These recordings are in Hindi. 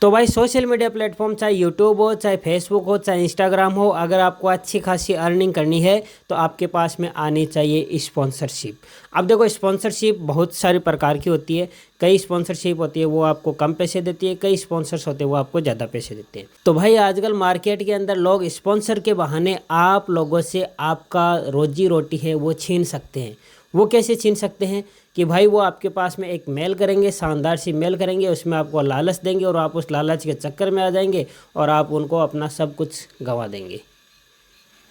तो भाई सोशल मीडिया प्लेटफॉर्म चाहे यूट्यूब हो, चाहे फेसबुक हो, चाहे इंस्टाग्राम हो, अगर आपको अच्छी खासी अर्निंग करनी है तो आपके पास में आनी चाहिए स्पॉन्सरशिप। अब देखो स्पॉन्सरशिप बहुत सारी प्रकार की होती है। कई स्पॉन्सरशिप होती है वो आपको कम पैसे देती है, कई स्पॉन्सर्स होते हैं वो आपको ज़्यादा पैसे देते हैं। तो भाई आजकल मार्केट के अंदर लोग स्पॉन्सर के बहाने आप लोगों से आपका रोजी रोटी है वो छीन सकते हैं। वो कैसे छीन सकते हैं कि भाई वो आपके पास में एक मेल करेंगे, शानदार सी मेल करेंगे, उसमें आपको लालच देंगे और आप उस लालच के चक्कर में आ जाएंगे और आप उनको अपना सब कुछ गंवा देंगे।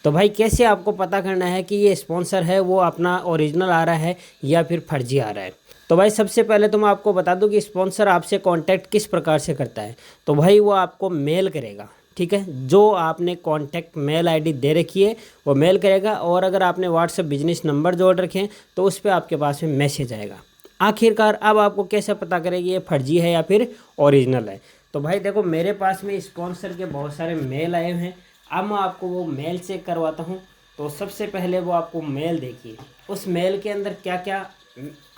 तो भाई कैसे आपको पता करना है कि ये स्पॉन्सर है वो अपना ओरिजिनल आ रहा है या फिर फर्जी आ रहा है। तो भाई सबसे पहले तो मैं आपको बता दूं कि स्पॉन्सर आपसे कांटेक्ट किस प्रकार से करता है। तो भाई वो आपको मेल करेगा, ठीक है, जो आपने कांटेक्ट मेल आईडी दे रखी है वो मेल करेगा, और अगर आपने व्हाट्सएप बिजनेस नंबर जोड़ रखे हैं तो उस पर आपके पास में मैसेज आएगा। आखिरकार अब आपको कैसे पता करेगी ये फर्जी है या फिर ओरिजिनल है। तो भाई देखो मेरे पास में स्पॉन्सर के बहुत सारे मेल आए हुए हैं। अब मैं आपको वो मेल चेक करवाता हूँ। तो सबसे पहले वो आपको मेल देखिए, उस मेल के अंदर क्या क्या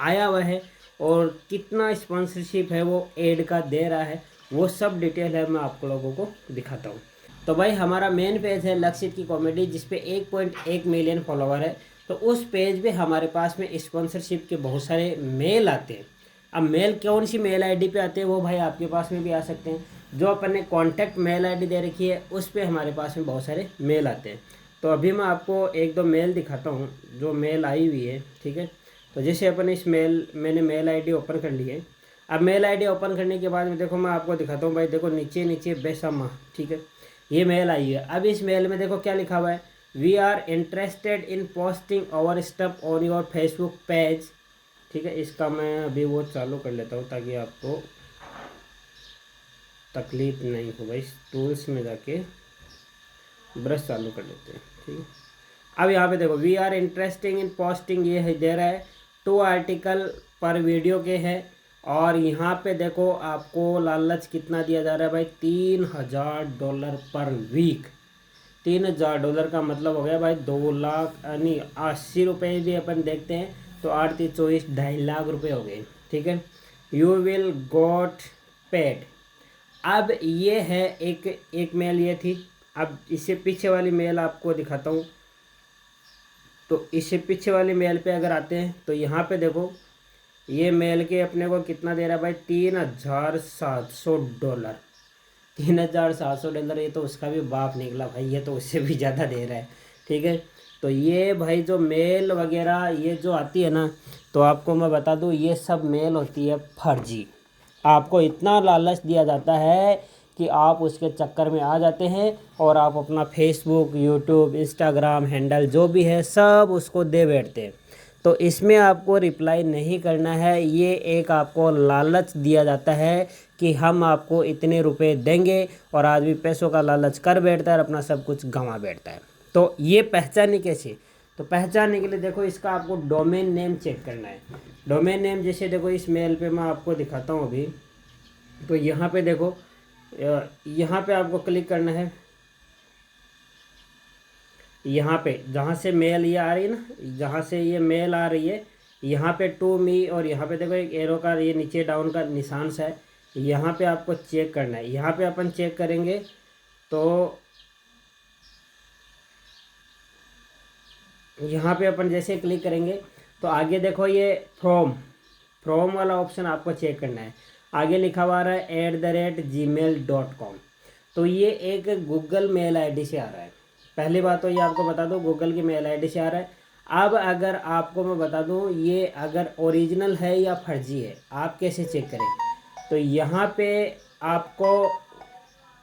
आया हुआ है और कितना स्पॉन्सरशिप है वो ऐड का दे रहा है, वो सब डिटेल है मैं आपको लोगों को दिखाता हूँ। तो भाई हमारा मेन पेज है लक्षित की कॉमेडी, जिसपे 1.1 मिलियन फॉलोवर है। तो उस पेज पे हमारे पास में स्पॉन्सरशिप के बहुत सारे मेल आते हैं। अब मेल कौन सी मेल आईडी पे आते हैं वो भाई आपके पास में भी आ सकते हैं। जो अपन ने कॉन्टैक्ट मेल आईडी दे रखी है उस पर हमारे पास में बहुत सारे मेल आते हैं। तो अभी मैं आपको एक दो मेल दिखाता हूँ जो मेल आई हुई है, ठीक है। तो जैसे अपन इस मैंने मेल आईडी ओपन कर ली है। अब मेल आईडी ओपन करने के बाद में देखो मैं आपको दिखाता हूँ भाई, देखो नीचे नीचे बेसमा, ठीक है, ये मेल आई है। अब इस मेल में देखो क्या लिखा हुआ है, we are interested in posting our stuff on your Facebook page, ठीक है। इसका मैं अभी वो चालू कर लेता हूँ ताकि आपको तकलीफ नहीं हो। भाई टूल्स में जाके ब्रश चालू कर लेते हैं, ठीक है। अब यहाँ पे देखो we are interesting in posting, ये है दे रहा है 2 आर्टिकल पर वीडियो के है। और यहाँ पे देखो आपको लालच कितना दिया जा रहा है भाई, $3000 पर वीक। $3000 का मतलब हो गया भाई 2 लाख, यानी 80 रुपये भी अपन देखते हैं तो 8 3 24 2.5 लाख रुपये हो गए, ठीक है। You will got paid. अब ये है एक मेल ये थी। अब इससे पीछे वाली मेल आपको दिखाता हूँ। तो इससे पीछे वाली मेल पे अगर आते हैं तो यहाँ पे देखो ये मेल के अपने को कितना दे रहा है भाई, $3700। $3700, ये तो उसका भी बाप निकला भाई, ये तो उससे भी ज़्यादा दे रहा है, ठीक है। तो ये भाई जो मेल वगैरह ये जो आती है ना, तो आपको मैं बता दूँ ये सब मेल होती है फर्जी। आपको इतना लालच दिया जाता है कि आप उसके चक्कर में आ जाते हैं और आप अपना फेसबुक, यूट्यूब, इंस्टाग्राम हैंडल जो भी है सब उसको दे बैठते हैं। तो इसमें आपको रिप्लाई नहीं करना है। ये एक आपको लालच दिया जाता है कि हम आपको इतने रुपए देंगे, और आदमी पैसों का लालच कर बैठता है और अपना सब कुछ गंवा बैठता है। तो ये पहचाने कैसे, तो पहचानने के लिए देखो इसका आपको डोमेन नेम चेक करना है। डोमेन नेम जैसे देखो इस मेल पे मैं आपको दिखाता हूँ अभी। तो यहाँ पे देखो यहाँ पे आपको क्लिक करना है। यहाँ पे जहाँ से मेल ये आ रही है ना, जहाँ से ये मेल आ रही है यहाँ पे टू मी, और यहाँ पे देखो एक एरो का ये नीचे डाउन का निशान सा है, यहाँ पे आपको चेक करना है। यहाँ पे अपन चेक करेंगे तो यहाँ पे अपन जैसे क्लिक करेंगे तो आगे देखो ये फ्रॉम वाला ऑप्शन आपको चेक करना है। आगे लिखा हुआ रहा है @gmail.com। तो ये एक गूगल मेल आईडी से आ रहा है। पहली बात तो ये आपको बता दूं गूगल की मेल आईडी से आ रहा है। अब अगर आपको मैं बता दूं ये अगर ओरिजिनल है या फर्जी है आप कैसे चेक करें, तो यहाँ पे आपको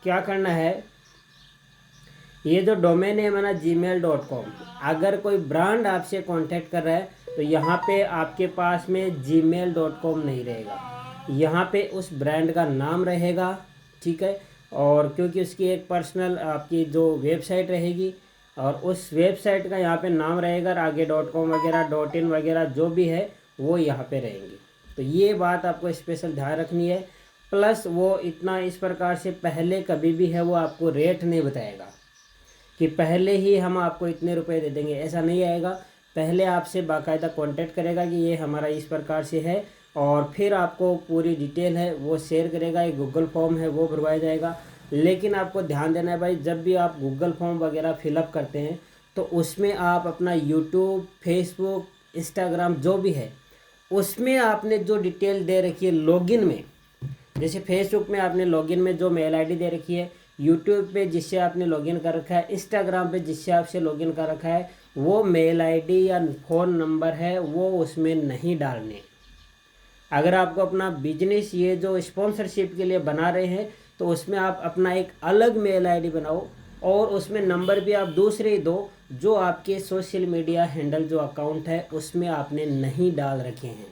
क्या करना है, ये जो डोमेन है ना gmail.com, अगर कोई ब्रांड आपसे कांटेक्ट कर रहा है तो यहाँ पे आपके पास में gmail.com नहीं रहेगा, यहाँ पे उस ब्रांड का नाम रहेगा, ठीक है। और क्योंकि उसकी एक पर्सनल आपकी जो वेबसाइट रहेगी और उस वेबसाइट का यहाँ पे नाम रहेगा, और आगे .com वगैरह .in वगैरह जो भी है वो यहाँ पे रहेंगी। तो ये बात आपको स्पेशल ध्यान रखनी है। प्लस वो इतना इस प्रकार से पहले कभी भी है वो आपको रेट नहीं बताएगा कि पहले ही हम आपको इतने रुपए दे देंगे, ऐसा नहीं आएगा। पहले आपसे बाकायदा कांटेक्ट करेगा कि ये हमारा इस प्रकार से है और फिर आपको पूरी डिटेल है वो शेयर करेगा। एक गूगल फॉर्म है वो भरवाया जाएगा। लेकिन आपको ध्यान देना है भाई, जब भी आप गूगल फॉर्म वगैरह फिलअप करते हैं तो उसमें आप अपना यूट्यूब, फेसबुक, इंस्टाग्राम जो भी है उसमें आपने जो डिटेल दे रखी है लॉगिन में, जैसे फेसबुक में आपने लॉगिन में जो मेल आईडी दे रखी है, यूट्यूब पे जिससे आपने लॉगिन कर रखा है, इंस्टाग्राम पे जिससे आपसे लॉगिन कर रखा है, वो मेल आईडी या फ़ोन नंबर है वो उसमें नहीं डालने। अगर आपको अपना बिजनेस ये जो स्पॉन्सरशिप के लिए बना रहे हैं तो उसमें आप अपना एक अलग मेल आईडी बनाओ और उसमें नंबर भी आप दूसरे ही दो जो आपके सोशल मीडिया हैंडल जो अकाउंट है उसमें आपने नहीं डाल रखे हैं।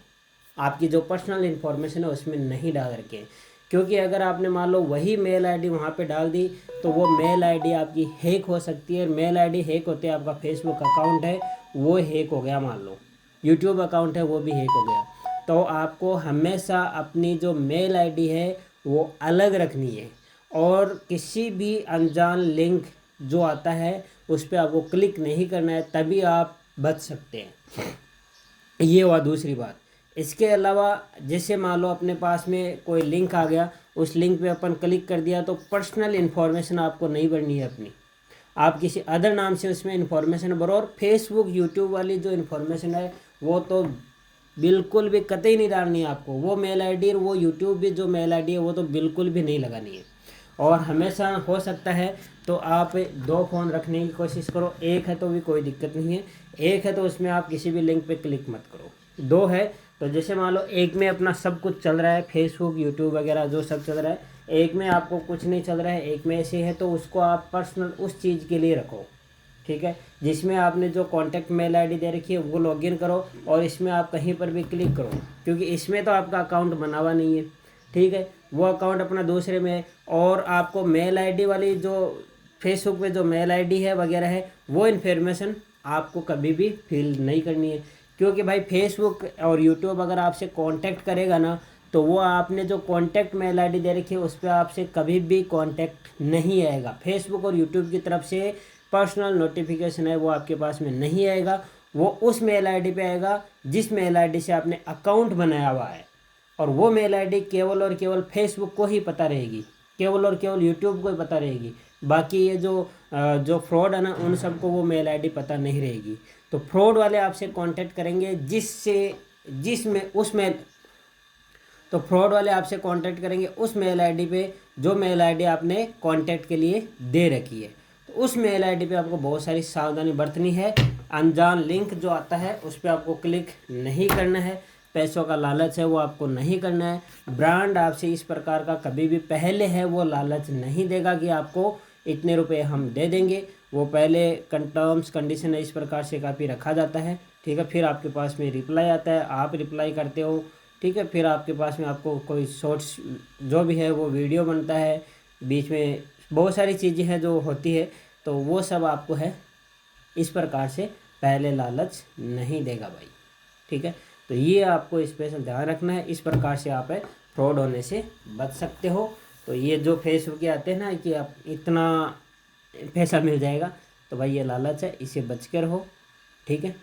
आपकी जो पर्सनल इन्फॉर्मेशन है उसमें नहीं डाल रखे हैं, क्योंकि अगर आपने मान लो वही मेल आईडी वहाँ पे डाल दी तो वो मेल आईडी आपकी हैक हो सकती है। मेल आईडी हैक होते आपका फेसबुक अकाउंट है वो हैक हो गया, मान लो यूट्यूब अकाउंट है वो भी हैक हो गया। तो आपको हमेशा अपनी जो मेल आईडी है वो अलग रखनी है और किसी भी अनजान लिंक जो आता है उस पर आपको क्लिक नहीं करना है, तभी आप बच सकते हैं। ये हुआ दूसरी बात। इसके अलावा जैसे मान लो अपने पास में कोई लिंक आ गया, उस लिंक पे अपन क्लिक कर दिया तो पर्सनल इन्फॉर्मेशन आपको नहीं भरनी है अपनी, आप किसी अदर नाम से उसमें इन्फॉर्मेशन भरो। और फेसबुक, यूट्यूब वाली जो इन्फॉर्मेशन है वो तो बिल्कुल भी कतई नहीं डालनी है आपको। वो मेल आईडी और वो यूट्यूब भी जो मेल आईडी है वो तो बिल्कुल भी नहीं लगानी है। और हमेशा हो सकता है तो आप 2 फ़ोन रखने की कोशिश करो। एक है तो भी कोई दिक्कत नहीं है, एक है तो उसमें आप किसी भी लिंक पे क्लिक मत करो। 2 है तो जैसे मान लो एक में अपना सब कुछ चल रहा है, फेसबुक, यूट्यूब वगैरह जो सब चल रहा है, एक में आपको कुछ नहीं चल रहा है, एक में ऐसे है तो उसको आप पर्सनल उस चीज़ के लिए रखो, ठीक है। जिसमें आपने जो कॉन्टैक्ट मेल आईडी दे रखी है वो लॉगिन करो और इसमें आप कहीं पर भी क्लिक करो, क्योंकि इसमें तो आपका अकाउंट बना हुआ नहीं है, ठीक है। वो अकाउंट अपना दूसरे में है और आपको मेल आईडी वाली जो फेसबुक पे जो मेल आईडी है वगैरह है वो इन्फॉर्मेशन आपको कभी भी फिल नहीं करनी है, क्योंकि भाई फेसबुक और यूट्यूब अगर आपसे कांटेक्ट करेगा ना तो वो आपने जो कांटेक्ट मेल आईडी दे रखी है उस पर आपसे कभी भी कांटेक्ट नहीं आएगा। फेसबुक और यूट्यूब की तरफ से पर्सनल नोटिफिकेशन है वो आपके पास में नहीं आएगा, वो उस मेल आईडी पे आएगा जिस मेल आईडी से आपने अकाउंट बनाया हुआ है। और वो मेल आईडी केवल और केवल फेसबुक को ही पता रहेगी, केवल और केवल यूट्यूब को ही पता रहेगी। बाकी ये जो फ्रॉड है ना उन सबको वो मेल आईडी पता नहीं रहेगी। तो फ्रॉड वाले आपसे कांटेक्ट करेंगे जिसमें उस मेल तो फ्रॉड वाले आपसे कांटेक्ट करेंगे उस मेल आईडी पे जो मेल आईडी आपने कांटेक्ट के लिए दे रखी है। तो उस मेल आईडी पे आपको बहुत सारी सावधानी बरतनी है। अनजान लिंक जो आता है उस पर आपको क्लिक नहीं करना है। पैसों का लालच है वो आपको नहीं करना है। ब्रांड आपसे इस प्रकार का कभी भी पहले है वो लालच नहीं देगा कि आपको इतने रुपए हम दे देंगे। वो पहले टर्म्स कंडीशन इस प्रकार से काफ़ी रखा जाता है, ठीक है। फिर आपके पास में रिप्लाई आता है, आप रिप्लाई करते हो, ठीक है। फिर आपके पास में आपको कोई शॉर्ट्स जो भी है वो वीडियो बनता है, बीच में बहुत सारी चीज़ें हैं जो होती है, तो वो सब आपको है इस प्रकार से पहले लालच नहीं देगा भाई, ठीक है। तो ये आपको स्पेशल ध्यान रखना है, इस प्रकार से आप फ्रॉड होने से बच सकते हो। तो ये जो फेसबुक के आते हैं ना कि आप इतना पैसा मिल जाएगा, तो भाई ये लालच है, इसे बच कर रहो, ठीक है।